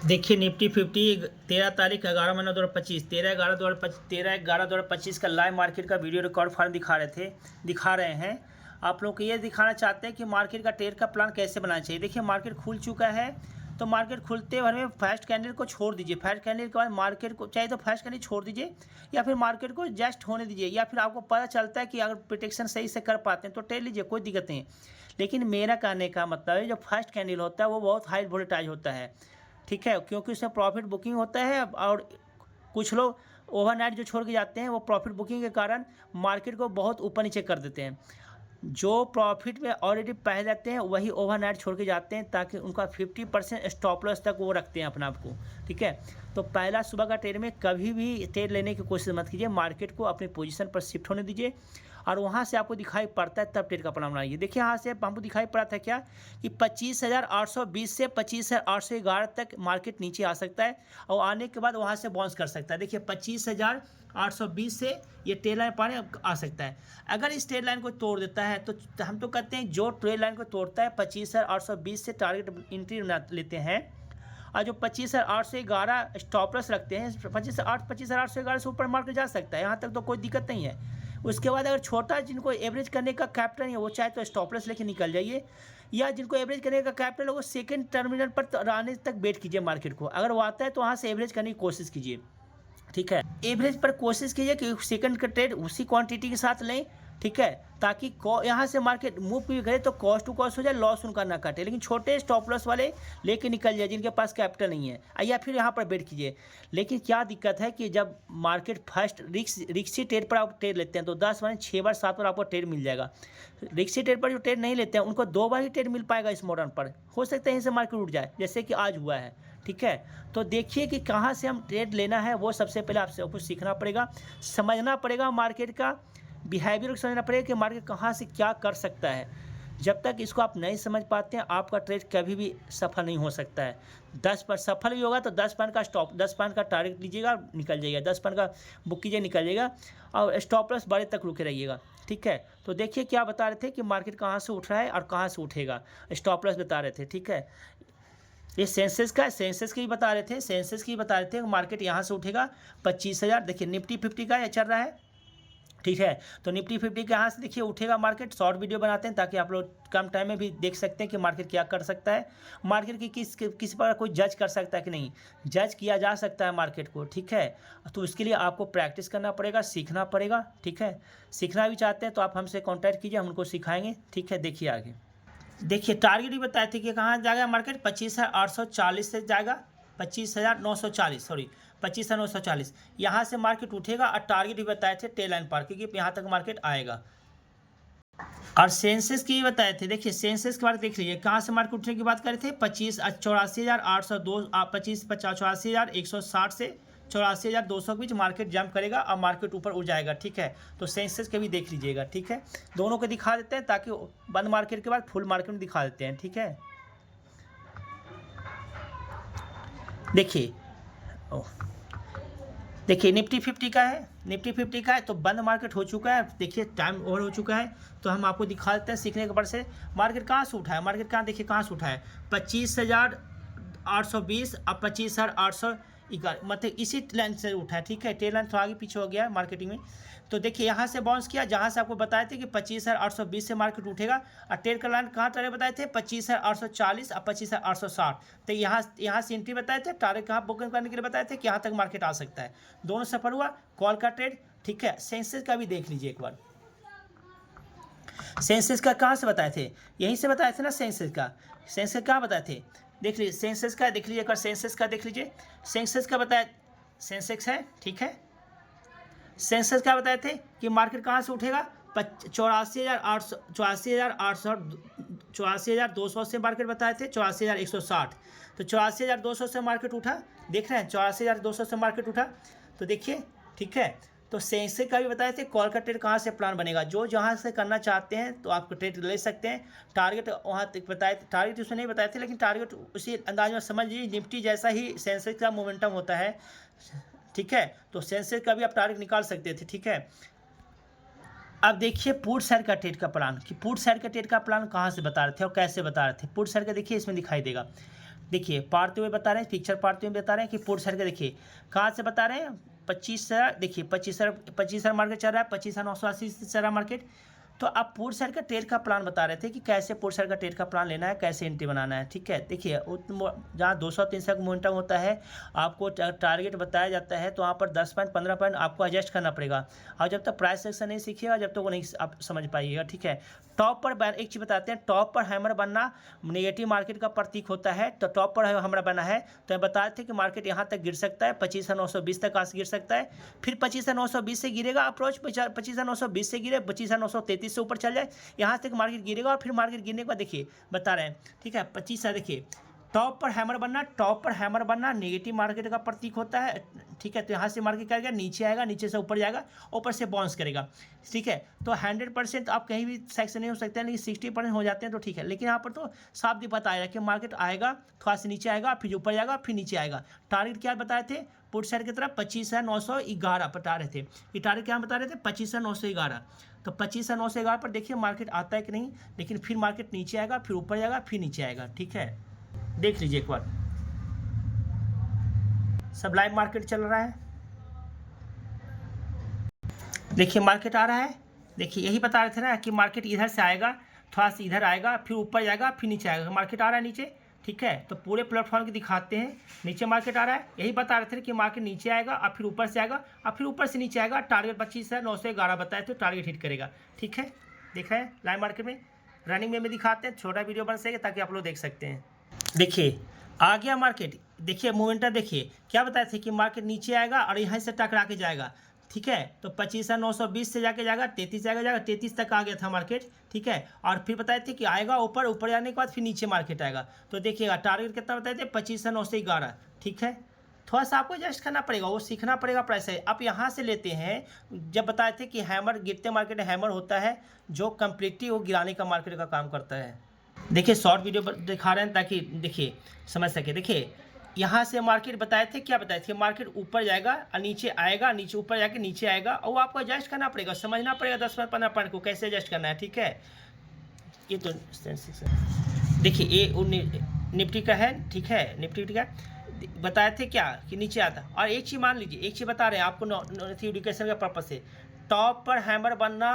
देखिए निफ्टी 50 13 तारीख 11 महीना 2025 13/11/2025 का लाइव मार्केट का वीडियो रिकॉर्ड फाइल दिखा रहे हैं। आप लोग को ये दिखाना चाहते हैं कि मार्केट का ट्रेड का प्लान कैसे बनाना चाहिए। देखिए मार्केट खुल चुका है, तो मार्केट खुलते भर में फर्स्ट कैंडल को छोड़ दीजिए। फर्स्ट कैंडल के बाद मार्केट को चाहे तो फर्स्ट कैंडल छोड़ दीजिए या फिर मार्केट को जस्ट होने दीजिए, या फिर आपको पता चलता है कि अगर प्रोटेक्शन सही से कर पाते हैं तो ट्रेड लीजिए, कोई दिक्कत नहीं है। लेकिन मेरा कहने का मतलब है जो फर्स्ट कैंडल होता है वो बहुत हाई वोलेटाइल होता है, ठीक है, क्योंकि उसमें प्रॉफिट बुकिंग होता है। और कुछ लोग ओवरनाइट जो छोड़ के जाते हैं वो प्रॉफिट बुकिंग के कारण मार्केट को बहुत ऊपर नीचे कर देते हैं। जो प्रॉफिट में ऑलरेडी पहले रहते हैं वही ओवरनाइट छोड़ के जाते हैं, ताकि उनका 50% स्टॉप लॉस तक वो रखते हैं अपना आपको, ठीक है। तो पहला सुबह का ट्रेड में कभी भी ट्रेड लेने की कोशिश मत कीजिए, मार्केट को अपनी पोजीशन पर शिफ्ट होने दीजिए और वहाँ से आपको दिखाई पड़ता है तब ट्रेड का प्लान बनाइए। देखिए यहाँ से हमको दिखाई पड़ा था क्या कि 25,820 से 25,811 तक मार्केट नीचे आ सकता है और आने के बाद वहाँ से बाउंस कर सकता है। देखिए 25,820 से ये ट्रेड लाइन पाने आ सकता है। अगर इस ट्रेड लाइन को तोड़ देता है तो हम तो कहते हैं जो ट्रेड लाइन को तोड़ता है 25,820 से टारगेट एंट्री लेते हैं, और जो 25,811 स्टॉप लॉस रखते हैं 25,811 से ऊपर मार्केट जा सकता है, यहाँ तक तो कोई दिक्कत नहीं है। उसके बाद अगर छोटा जिनको एवरेज करने का कैपिटल नहीं है वो चाहे तो स्टॉप लॉस लेके निकल जाइए, या जिनको एवरेज करने का कैपिटल है वो सेकंड टर्मिनल पर आने तक वेट कीजिए मार्केट को। अगर वो आता है तो वहाँ से एवरेज करने की कोशिश कीजिए, ठीक है। एवरेज पर कोशिश कीजिए कि सेकंड का ट्रेड उसी क्वांटिटी के साथ लें, ठीक है, ताकि यहाँ से मार्केट मूव भी करे तो कॉस्ट टू कॉस्ट हो जाए, लॉस उनका ना काटे। लेकिन छोटे स्टॉप लॉस वाले लेके निकल जाए जिनके पास कैपिटल नहीं है, या फिर यहाँ पर वेट कीजिए। लेकिन क्या दिक्कत है कि जब मार्केट फर्स्ट रिक्सी ट्रेड पर आप ट्रेड लेते हैं तो 10 बार 6 बार 7 बार आपको ट्रेड मिल जाएगा। रिक्सी ट्रेड पर जो ट्रेड नहीं लेते हैं उनको 2 बार ही ट्रेड मिल पाएगा इस मॉडल पर। हो सकता है यहीं से मार्केट उठ जाए जैसे कि आज हुआ है, ठीक है। तो देखिए कि कहाँ से हम ट्रेड लेना है वो सबसे पहले आपसे कुछ सीखना पड़ेगा, समझना पड़ेगा मार्केट का बिहेवियर को समझना पड़ेगा कि मार्केट कहाँ से क्या कर सकता है। जब तक इसको आप नहीं समझ पाते हैं आपका ट्रेड कभी भी सफल नहीं हो सकता है। 10 पर सफल भी होगा तो 10 पॉइंट का स्टॉप 10 पॉइंट का टारगेट लीजिएगा, निकल जाइएगा, 10 पॉइंट का बुक कीजिए, निकल जाइएगा, और स्टॉप लॉस बड़े तक रुके रहिएगा, ठीक है। तो देखिए क्या बता रहे थे कि मार्केट कहाँ से उठ रहा है और कहाँ से उठेगा, स्टॉप लॉस बता रहे थे, ठीक है। ये सेंसेस की बता रहे थे, सेंसेस की बता रहे थे मार्केट यहाँ से उठेगा 25,000। देखिए निफ्टी 50 का ये चल रहा है, ठीक है। तो निफ्टी 50 के यहाँ से देखिए उठेगा मार्केट। शॉर्ट वीडियो बनाते हैं ताकि आप लोग कम टाइम में भी देख सकते हैं कि मार्केट क्या कर सकता है। मार्केट की किस पर कोई जज कर सकता है कि नहीं, जज किया जा सकता है मार्केट को, ठीक है। तो इसके लिए आपको प्रैक्टिस करना पड़ेगा, सीखना पड़ेगा, ठीक है। सीखना भी चाहते हैं तो आप हमसे कॉन्टैक्ट कीजिए, हम उनको सिखाएंगे, ठीक है। देखिए आगे देखिए टारगेट भी बताए थे कि कहाँ जाएगा मार्केट 25,840 से जाएगा 25,940, सॉरी 25,940। यहाँ से मार्केट उठेगा और टारगेट भी बताए थे टेल लाइन पर, क्योंकि यहाँ तक मार्केट आएगा। और सेंसेस की बताए थे, देखिए सेंसेस के बारे में देख लीजिए कहाँ से मार्केट उठने की बात कर रहे थे 84,802 84,160 से 84,200 के बीच मार्केट जंप करेगा और मार्केट ऊपर उठ जाएगा, ठीक है। तो सेंसेस के भी देख लीजिएगा, ठीक है। दोनों को दिखा देते हैं ताकि बंद मार्केट के बाद फुल मार्केट में दिखा देते हैं, ठीक है। देखिए निफ्टी 50 का है, निफ्टी 50 का है, तो बंद मार्केट हो चुका है। देखिए टाइम ओवर हो चुका है, तो हम आपको दिखा देते हैं सीखने के बाद से मार्केट कहाँ से उठा है। मार्केट कहाँ देखिए कहाँ से उठा है 25,820 और 25,811, मतलब इसी लाइन से उठा है, ठीक है। टेल लाइन थोड़ा आगे पीछे हो गया है मार्केटिंग में। तो देखिए यहाँ से बाउंस किया जहाँ से आपको बताए थे कि 25,820 से मार्केट उठेगा, और टेल का लाइन कहाँ टारगेट बताए थे 25,840 और 25,860। तो यहाँ से एंट्री बताए थे, टारगेट कहाँ बुकिंग करने के लिए बताए थे कि यहाँ तक मार्केट आ सकता है। दोनों सफल हुआ, कॉल का ट्रेड, ठीक है। सेंसेस का भी देख लीजिए एक बार, सेंसेस का कहाँ से बताए थे, यहीं से बताए थे ना। सेंसेस कहाँ बताए थे, देख लीजिए सेंसेस का देख लीजिए एक बार, सेंसेस का देख लीजिए। सेंसेस का बताया, सेंसेक्स है, ठीक है। सेंसेस क्या बताए थे कि मार्केट कहाँ से उठेगा 84,200 से मार्केट बताए थे 84,160। तो 84,200 से मार्केट उठा, देख रहे हैं 84,200 से मार्केट उठा। तो देखिए, ठीक है। तो सेंसेक्स का भी बताए थे कॉल का ट्रेड कहाँ से प्लान बनेगा, जो जहाँ से करना चाहते हैं तो आप ट्रेड ले सकते हैं। टारगेट वहाँ तक बताए थे, टारगेट उसमें नहीं बताए थे, लेकिन टारगेट उसी अंदाज में समझ लीजिए। निफ्टी जैसा ही सेंसेक्स का मोमेंटम होता है, ठीक है। तो सेंसेक्स का भी आप टारगेट निकाल सकते थे, ठीक है। अब देखिए पुट साइड का ट्रेड का प्लान, कि पुट साइड का ट्रेड का प्लान कहाँ से बता रहे थे और कैसे बता रहे थे। पुट साइड का देखिए इसमें दिखाई देगा देखिए पारते हुए बता रहे हैं, पिक्चर पारते हुए बता रहे हैं कि पुट साइड का देखिए कहाँ से बता रहे हैं 25,000, देखिए 25,000 मार्केट चल रहा है, 25,980 से चल रहा मार्केट। तो आप पुट साइड का ट्रेड का प्लान बता रहे थे कि कैसे पुट साइड का ट्रेड का प्लान लेना है, कैसे एंट्री बनाना है। ठीक है, देखिए जहाँ 200-300 का मोमेंटम होता है, आपको टारगेट बताया जाता है, तो वहाँ पर 10 पॉइंट 15 पॉइंट आपको एडजस्ट करना पड़ेगा। और जब तक प्राइस सेक्शन नहीं सीखिएगा, जब तक वो नहीं आप समझ पाइएगा। ठीक है, टॉप पर एक चीज़ बताते हैं, टॉप पर हैमर बनना नेगेटिव मार्केट का प्रतीक होता है। तो टॉप पर हैमर बना है तो बताए थे कि मार्केट यहाँ तक गिर सकता है, 25,920 तक गिर सकता है, फिर 25,920 से गिरेगा, अप्रोच 25,920 से गिरे 25,933 से ऊपर चल जाए, यहाँ तक मार्केट गिरेगा। और फिर मार्केट गिरने के बाद देखिए बता रहे हैं, ठीक है 25 से देखिए टॉप पर हैमर बनना, टॉप पर हैमर बनना नेगेटिव मार्केट का प्रतीक होता है। ठीक है, तो यहाँ से मार्केट क्या करेगा, नीचे आएगा, नीचे से ऊपर जाएगा, ऊपर से बाउंस करेगा। ठीक है, तो 100% आप कहीं भी सेक्शन नहीं हो सकते हैं, लेकिन 60% हो जाते हैं तो ठीक है। लेकिन यहाँ पर तो साफ बताया कि मार्केट आएगा, थोड़ा सा नीचे आएगा, फिर ऊपर जाएगा, फिर नीचे आएगा। टारगेट क्या बताए थे पुट साइड की तरफ 25,911 बता रहे थे। ये टारगेट क्या बता रहे थे 25,911। तो 25,911 पर देखिए मार्केट आता है कि नहीं, लेकिन फिर मार्केट नीचे आएगा, फिर ऊपर जाएगा, फिर नीचे आएगा। ठीक है, देख लीजिए एक बार, सब लाइव मार्केट चल रहा है। देखिए मार्केट आ रहा है, देखिए यही बता रहे थे ना कि मार्केट इधर से आएगा, थोड़ा सा इधर आएगा, फिर ऊपर जाएगा, फिर नीचे आएगा। मार्केट आ रहा है नीचे। ठीक है, तो पूरे प्लेटफॉर्म के दिखाते हैं, नीचे मार्केट आ रहा है, यही बता रहे थे कि मार्केट नीचे आएगा और फिर ऊपर से आएगा और फिर ऊपर से नीचे आएगा। टारगेट 25,911 बताए तो टारगेट हिट करेगा। ठीक है, देख रहे हैं लाइव मार्केट में, रनिंग में दिखाते हैं, छोटा वीडियो बन सके ताकि आप लोग देख सकते हैं। देखिए आ गया मार्केट, देखिए मोमेंटम देखिए क्या बताए थे कि मार्केट नीचे आएगा और यहाँ से टकरा के जाएगा। ठीक है, तो 25,920 से जाके जाएगा 33 जाएगा 33 तक आ गया था मार्केट। ठीक है, और फिर बताए थे कि आएगा ऊपर, ऊपर जाने के बाद फिर नीचे मार्केट आएगा। तो देखिएगा टारगेट कितना बताए थे 25,911। ठीक है, थोड़ा सा आपको एडजस्ट करना पड़ेगा, वो सीखना पड़ेगा प्राइस है। आप यहाँ से लेते हैं, जब बताए थे कि हैमर गिरते मार्केट हैमर होता है जो कम्प्लीटली वो गिराने का मार्केट का काम करता है। देखिए शॉर्ट वीडियो दिखा रहे हैं ताकि देखिए समझ सके। देखिए यहाँ से मार्केट बताए थे, क्या बताए थे, मार्केट ऊपर जाएगा और नीचे आएगा, नीचे ऊपर जाके नीचे आएगा, और वो आपको एडजस्ट करना पड़ेगा, समझना पड़ेगा 10-15 पॉइंट को कैसे एडजस्ट करना है। ठीक है, ये तो देखिए ये निफ्टी का है। ठीक है, निफ्टी का बताए थे क्या कि नीचे आता। और एक चीज़ मान लीजिए, एक चीज़ बता रहे हैं आपको एजुकेशन के पर्पज से, टॉप पर हैमर बनना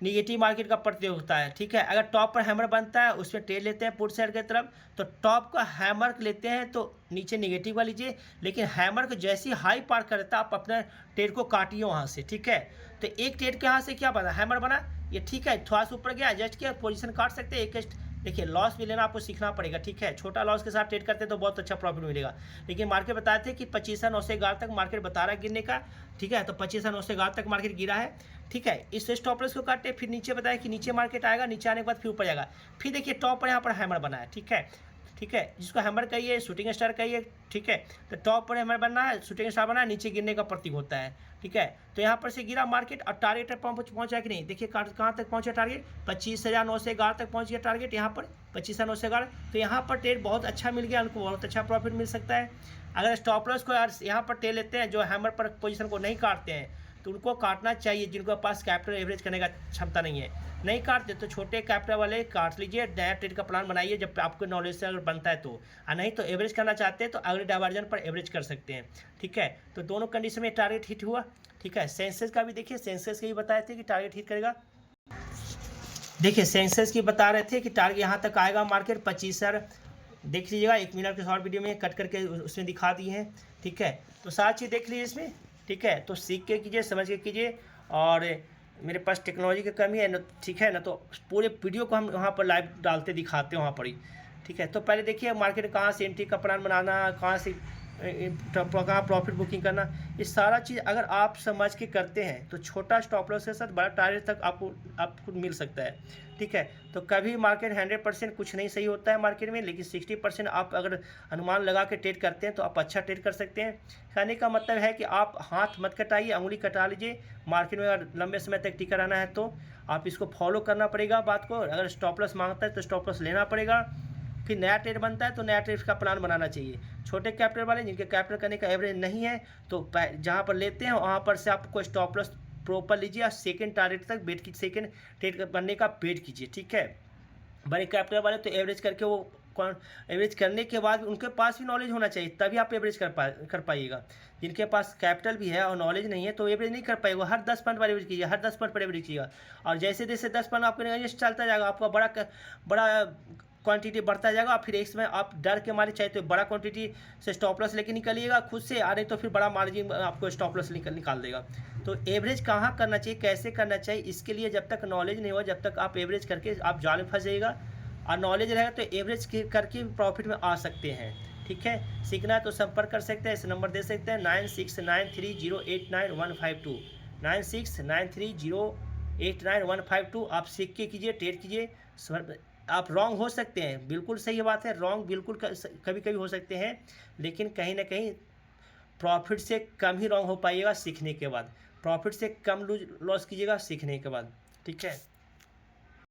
निगेटिव मार्केट का प्रतीक होता है। ठीक है, अगर टॉप पर हैमर बनता है उसमें ट्रेड लेते हैं पुट साइड की तरफ, तो टॉप का हैमर लेते हैं तो नीचे निगेटिव का लीजिए, लेकिन हैमर को जैसे ही हाई पार करता है आप अपने ट्रेड को काटिए वहाँ से। ठीक है, तो एक ट्रेड के यहाँ से क्या बना, हैमर बना ये। ठीक है, थोड़ा सा ऊपर गया, एडजस्ट किया, पोजीशन काट सकते हैं एक। देखिए लॉस भी लेना आपको सीखना पड़ेगा। ठीक है, छोटा लॉस के साथ ट्रेड करते हैं तो बहुत अच्छा प्रॉफिट मिलेगा। लेकिन मार्केट बताए थे कि 25,911 तक मार्केट बता रहा है गिरने का। ठीक है, तो 25,911 तक मार्केट गिरा है। ठीक है, इस स्टॉप लॉस को काटे, फिर नीचे बताया कि नीचे मार्केट आएगा, नीचे आने के बाद फिर ऊपर जाएगा। फिर देखिए टॉप पर यहाँ पर हैमर बना है। ठीक है, ठीक है, जिसको हैमर कहिए, शूटिंग स्टार कहिए। ठीक है, तो टॉप पर हैमर बनना है, शूटिंग स्टार बना है, नीचे गिरने का प्रतीक होता है। ठीक है, तो यहाँ पर से गिरा मार्केट और टारगेट पहुंचा कि नहीं, देखिए कहाँ तक पहुंचा टारगेट, 25,911 तक पहुंच गया टारगेट, यहाँ पर 25,911। तो यहाँ पर ट्रेड बहुत अच्छा मिल गया, उनको बहुत अच्छा प्रॉफिट मिल सकता है। अगर स्टॉप लॉस को यहाँ पर ट्रेड लेते हैं, जो हैमर पर पोजीशन को नहीं काटते हैं तो उनको काटना चाहिए, जिनके पास कैपिटल एवरेज करने का क्षमता नहीं है। नहीं काटते तो छोटे कैपिटल वाले काट लीजिए, नया ट्रेड का प्लान बनाइए जब आपको नॉलेज से अगर बनता है तो, और नहीं तो एवरेज करना चाहते हैं तो अगले डाइवर्जन पर एवरेज कर सकते हैं। ठीक है, तो दोनों कंडीशन में टारगेट हिट हुआ। ठीक है, सेंसेस का भी देखिए, सेंसेस के भी बताए थे कि टारगेट हिट करेगा। देखिए सेंसेस की बता रहे थे कि टारगेट यहाँ तक आएगा मार्केट 25,000। देख लीजिएगा 1 मिनट के शॉर्ट वीडियो में कट करके उसमें दिखा दिए हैं। ठीक है, तो सारी चीज़ देख लीजिए इसमें। ठीक है, तो सीख के कीजिए, समझ के कीजिए। और मेरे पास टेक्नोलॉजी की कमी है न, ठीक है ना, तो पूरे वीडियो को हम वहाँ पर लाइव डालते दिखाते हैं वहाँ पर ही। ठीक है, तो पहले देखिए मार्केट कहाँ से एंट्री का प्लान बनाना, कहाँ से कहाँ प्रॉफिट बुकिंग करना, ये सारा चीज़ अगर आप समझ के करते हैं तो छोटा स्टॉप लॉस के साथ बड़ा टारगेट तक आपको मिल सकता है। ठीक है, तो कभी मार्केट 100% कुछ नहीं सही होता है मार्केट में, लेकिन 60% आप अगर अनुमान लगा के ट्रेड करते हैं तो आप अच्छा ट्रेड कर सकते हैं। कहने का मतलब है कि आप हाथ मत कटाइए, उंगली कटा लीजिए। मार्केट में अगर लंबे समय तक टिका रहना है तो आप इसको फॉलो करना पड़ेगा बात को। अगर स्टॉप लॉस मांगता है तो स्टॉप लॉस लेना पड़ेगा। फिर नया ट्रेड बनता है तो नया ट्रेड का प्लान बनाना चाहिए। छोटे कैपिटल वाले जिनके कैपिटल करने का एवरेज नहीं है तो जहाँ पर लेते हैं वहाँ पर से आपको स्टॉप लॉस प्रॉपर लीजिए और सेकंड टारगेट तक वेट की, सेकंड ट्रेड बनने का वेट कीजिए। ठीक है, बड़े कैपिटल वाले तो एवरेज करके वो एवरेज करने के बाद उनके पास भी नॉलेज होना चाहिए, तभी आप एवरेज कर पाइएगा। जिनके पास कैपिटल भी है और नॉलेज नहीं है तो एवरेज नहीं कर पाएगा। हर 10 पॉइंट पर एवरेज कीजिए, हर 10 पॉइंट पर एवरेज कीजिएगा, और जैसे जैसे 10 पॉइंट आपको एवरेज चलता जाएगा, आपका बड़ा क्वांटिटी बढ़ता जाएगा। फिर एक समय आप डर के मारे चाहे तो बड़ा क्वांटिटी से स्टॉप लॉस लेके निकलिएगा खुद से, आ रही तो फिर बड़ा मार्जिन आपको स्टॉप लॉस निकाल देगा। तो एवरेज कहाँ करना चाहिए, कैसे करना चाहिए, इसके लिए जब तक नॉलेज नहीं हो, जब तक आप एवरेज करके आप जाल में फंस जाइएगा। और नॉलेज रहेगा तो एवरेज करके प्रॉफिट में आ सकते हैं। ठीक है, सीखना है तो संपर्क कर सकते हैं, इस नंबर दे सकते हैं 9693089152, 9693089152। आप सीख के कीजिए, ट्रेड कीजिए। आप रॉन्ग हो सकते हैं, बिल्कुल सही बात है, रॉन्ग बिल्कुल कभी कभी हो सकते हैं, लेकिन कहीं ना कहीं प्रॉफिट से कम ही रॉन्ग हो पाइएगा सीखने के बाद। प्रॉफिट से कम लॉस कीजिएगा सीखने के बाद। ठीक है।